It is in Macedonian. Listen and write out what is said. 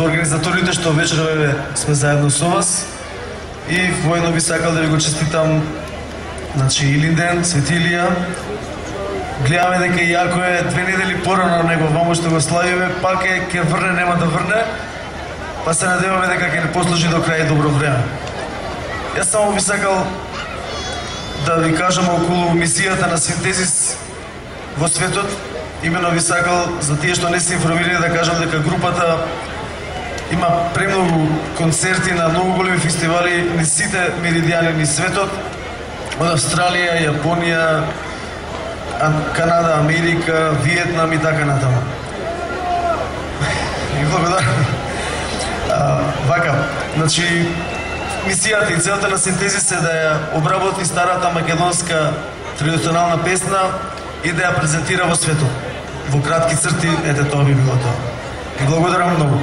во организаторите што вечерве сме заедно со вас. И воедно би сакал да ви го честитам, значи, Илинден, Светилија. Гледаме дека иако е 2 недели порано него вамо што го славиме, пак ќе врне, нема да врне, па се надеваме дека ќе не послужи до крај добро време. Јас само би сакал да ви кажам околу мисијата на Синтезис во светот. Имено би сакал за тие што не се информирани да кажам дека групата има премногу концерти на многу големи фестивали низ сите меридијани низ светот, од Австралија, Јапонија, Канада, Америка, Виетнам и така натаму. И благодарам. Вака, значи, мисијата и целта на Синтезис е да ја обработи старата македонска традиционална песна и да ја презентира во светот. Во кратки црти, ете тоа би било тоа. И благодарам многу.